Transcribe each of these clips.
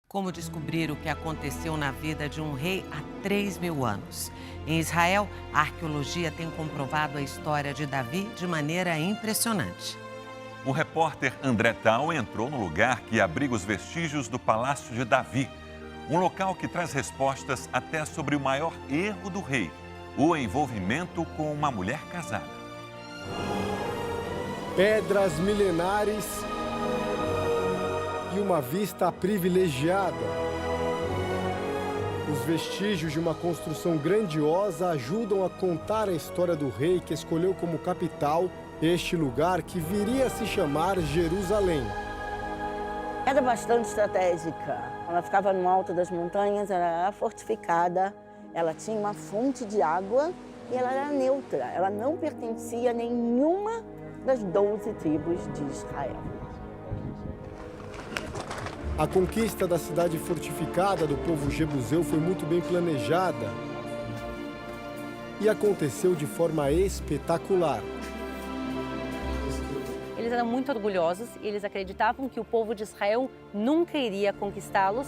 Como descobrir o que aconteceu na vida de um rei há 3.000 anos. Em Israel, a arqueologia tem comprovado a história de Davi de maneira impressionante. O repórter André Tal entrou no lugar que abriga os vestígios do Palácio de Davi. Um local que traz respostas até sobre o maior erro do rei, o envolvimento com uma mulher casada. Pedras milenares e uma vista privilegiada. Os vestígios de uma construção grandiosa ajudam a contar a história do rei que escolheu como capital este lugar que viria a se chamar Jerusalém. Era bastante estratégica. Ela ficava no alto das montanhas, era fortificada, ela tinha uma fonte de água e ela era neutra. Ela não pertencia a nenhuma das 12 tribos de Israel. A conquista da cidade fortificada do povo jebuseu foi muito bem planejada e aconteceu de forma espetacular. Eles eram muito orgulhosos e eles acreditavam que o povo de Israel nunca iria conquistá-los.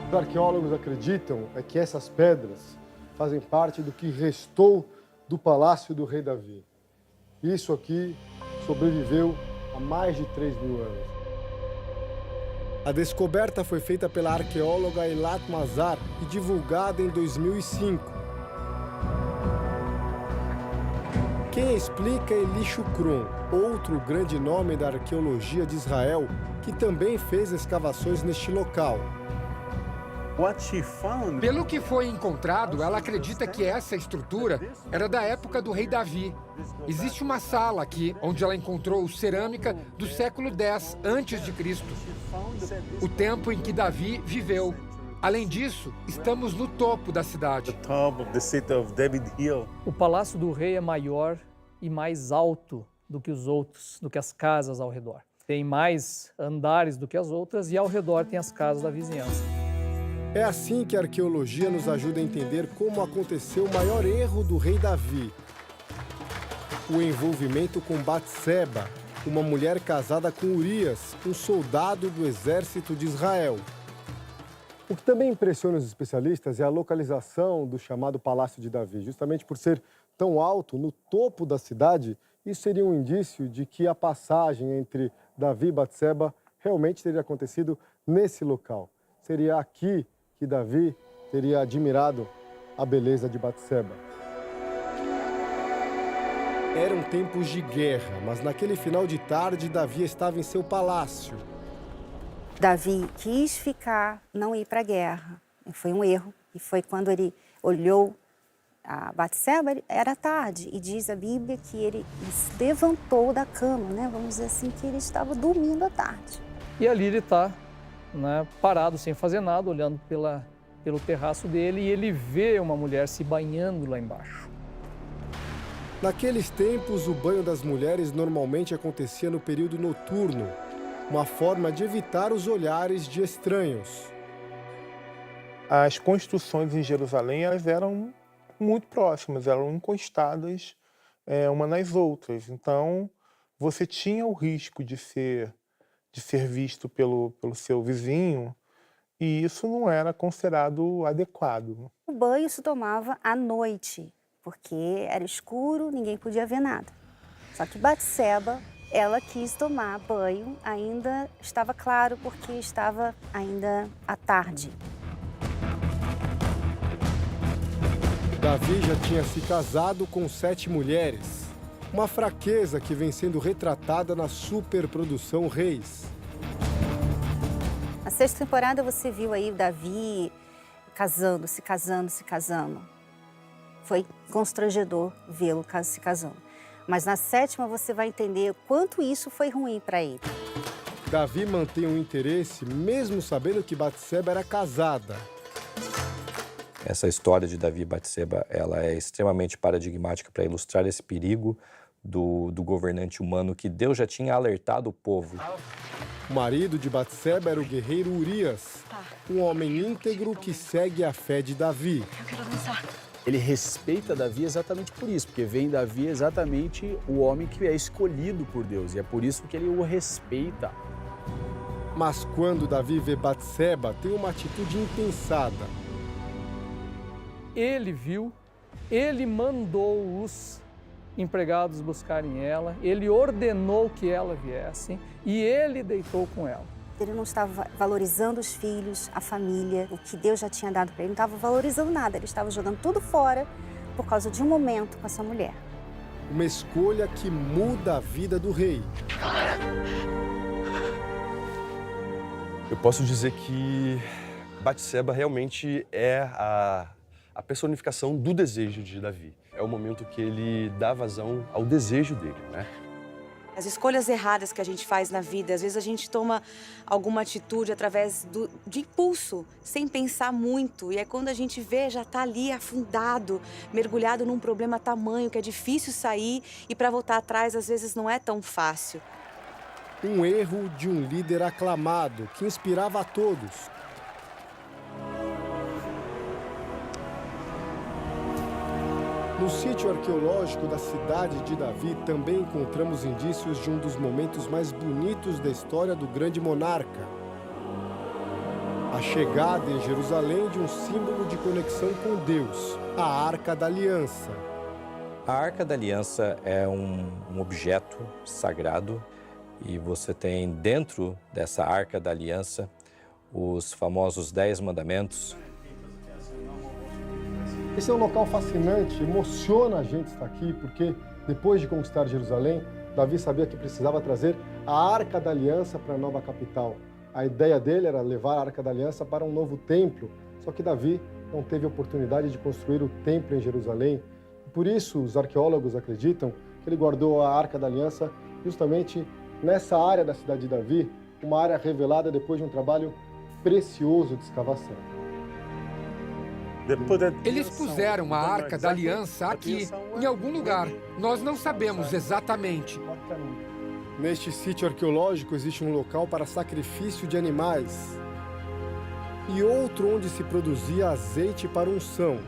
Os arqueólogos acreditam que essas pedras fazem parte do que restou do palácio do rei Davi. Isso aqui sobreviveu há mais de 3.000 anos. A descoberta foi feita pela arqueóloga Eilat Mazar e divulgada em 2005. Quem explica é Eli Shukron, outro grande nome da arqueologia de Israel, que também fez escavações neste local. Pelo que foi encontrado, ela acredita que essa estrutura era da época do rei Davi. Existe uma sala aqui onde ela encontrou cerâmica do século X a.C., o tempo em que Davi viveu. Além disso, estamos no topo da cidade. O palácio do rei é maior e mais alto do que os outros, do que as casas ao redor. Tem mais andares do que as outras e ao redor tem as casas da vizinhança. É assim que a arqueologia nos ajuda a entender como aconteceu o maior erro do rei Davi. O envolvimento com Batseba, uma mulher casada com Urias, um soldado do exército de Israel. O que também impressiona os especialistas é a localização do chamado Palácio de Davi. Justamente por ser tão alto, no topo da cidade, isso seria um indício de que a passagem entre Davi e Batseba realmente teria acontecido nesse local. Seria aqui que Davi teria admirado a beleza de Batseba. Eram tempos de guerra, mas naquele final de tarde, Davi estava em seu palácio. Davi quis ficar, não ir para a guerra. Foi um erro. E foi quando ele olhou a Batseba, era tarde. E diz a Bíblia que ele se levantou da cama, né? Vamos dizer assim, que ele estava dormindo à tarde. E ali ele está, né, parado, sem fazer nada, olhando pelo terraço dele, e ele vê uma mulher se banhando lá embaixo. Naqueles tempos, o banho das mulheres normalmente acontecia no período noturno, uma forma de evitar os olhares de estranhos. As construções em Jerusalém elas eram muito próximas, eram encostadas uma nas outras. Então, você tinha o risco de ser visto pelo seu vizinho, e isso não era considerado adequado. O banho se tomava à noite, porque era escuro, ninguém podia ver nada. Só que Batseba, ela quis tomar banho, ainda estava claro, porque estava ainda à tarde. Davi já tinha se casado com 7 mulheres. Uma fraqueza que vem sendo retratada na superprodução Reis. Na 6ª temporada você viu aí o Davi se casando. Foi constrangedor vê-lo se casando. Mas na 7ª você vai entender o quanto isso foi ruim para ele. Davi mantém um interesse mesmo sabendo que Batseba era casada. Essa história de Davi e Batseba, ela é extremamente paradigmática para ilustrar esse perigo do governante humano que Deus já tinha alertado o povo. O marido de Batseba era o guerreiro Urias, um homem íntegro que segue a fé de Davi. Eu quero dançar. Ele respeita Davi exatamente por isso, porque vê em Davi exatamente o homem que é escolhido por Deus, e é por isso que ele o respeita. Mas quando Davi vê Batseba, tem uma atitude impensada. Ele viu, ele mandou os empregados buscarem ela, ele ordenou que ela viesse e ele deitou com ela. Ele não estava valorizando os filhos, a família, o que Deus já tinha dado para ele. Não estava valorizando nada, ele estava jogando tudo fora por causa de um momento com essa mulher. Uma escolha que muda a vida do rei. Eu posso dizer que Batseba realmente é a personificação do desejo de Davi. É o momento que ele dá vazão ao desejo dele, né? As escolhas erradas que a gente faz na vida, às vezes a gente toma alguma atitude através de impulso, sem pensar muito. E é quando a gente vê, já está ali afundado, mergulhado num problema tamanho que é difícil sair e para voltar atrás às vezes não é tão fácil. Um erro de um líder aclamado que inspirava a todos. No sítio arqueológico da cidade de Davi, também encontramos indícios de um dos momentos mais bonitos da história do grande monarca. A chegada em Jerusalém de um símbolo de conexão com Deus, a Arca da Aliança. A Arca da Aliança é um objeto sagrado e você tem dentro dessa Arca da Aliança os famosos 10 mandamentos. Esse é um local fascinante, emociona a gente estar aqui, porque depois de conquistar Jerusalém, Davi sabia que precisava trazer a Arca da Aliança para a nova capital. A ideia dele era levar a Arca da Aliança para um novo templo, só que Davi não teve oportunidade de construir o templo em Jerusalém. Por isso, os arqueólogos acreditam que ele guardou a Arca da Aliança justamente nessa área da cidade de Davi, uma área revelada depois de um trabalho precioso de escavação. Eles puseram a Arca da Aliança aqui, em algum lugar. Nós não sabemos exatamente. Neste sítio arqueológico existe um local para sacrifício de animais e outro onde se produzia azeite para unção.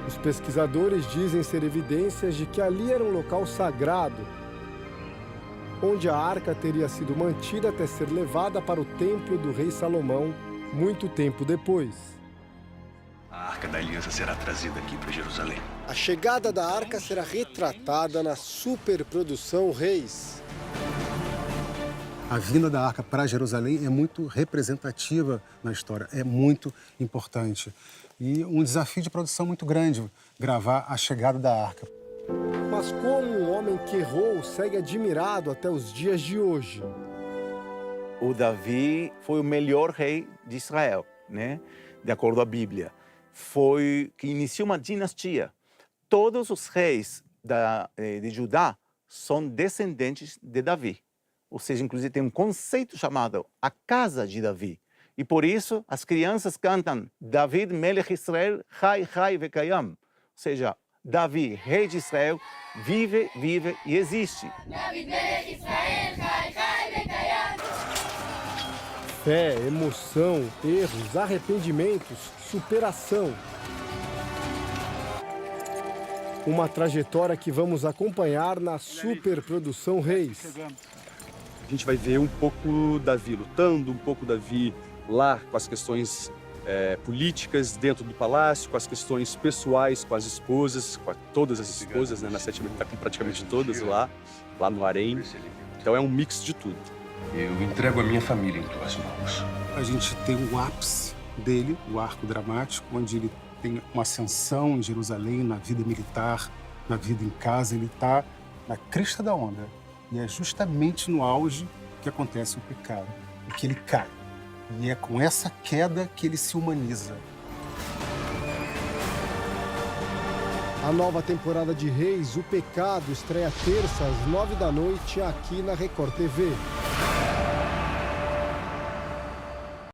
Os pesquisadores dizem ser evidências de que ali era um local sagrado, onde a arca teria sido mantida até ser levada para o templo do rei Salomão muito tempo depois. A Arca da Aliança será trazida aqui para Jerusalém. A chegada da arca será retratada na superprodução Reis. A vinda da arca para Jerusalém é muito representativa na história, é muito importante. E um desafio de produção muito grande, gravar a chegada da arca. Mas como um homem que errou segue admirado até os dias de hoje? O Davi foi o melhor rei de Israel, né? De acordo com a Bíblia. Foi que iniciou uma dinastia. Todos os reis de Judá são descendentes de Davi. Ou seja, inclusive tem um conceito chamado a casa de Davi. E por isso as crianças cantam David Melech Israel, Chai Chai Vekayam. Ou seja, Davi, rei de Israel, vive, vive e existe. David Melech Israel, Chai Chai Vekayam. Fé, emoção, erros, arrependimentos, superação. Uma trajetória que vamos acompanhar na superprodução Reis. A gente vai ver um pouco Davi lutando, um pouco Davi lá com as questões políticas dentro do palácio, com as questões pessoais com as esposas, com todas as esposas, né? Na sétima ele está com praticamente todas lá no harém. Então é um mix de tudo. Eu entrego a minha família em tuas mãos. A gente tem o ápice dele, o arco dramático, onde ele tem uma ascensão em Jerusalém, na vida militar, na vida em casa. Ele está na crista da onda. E é justamente no auge que acontece o pecado, que ele cai. E é com essa queda que ele se humaniza. A nova temporada de Reis, O Pecado, estreia terça às 9 da noite aqui na Record TV.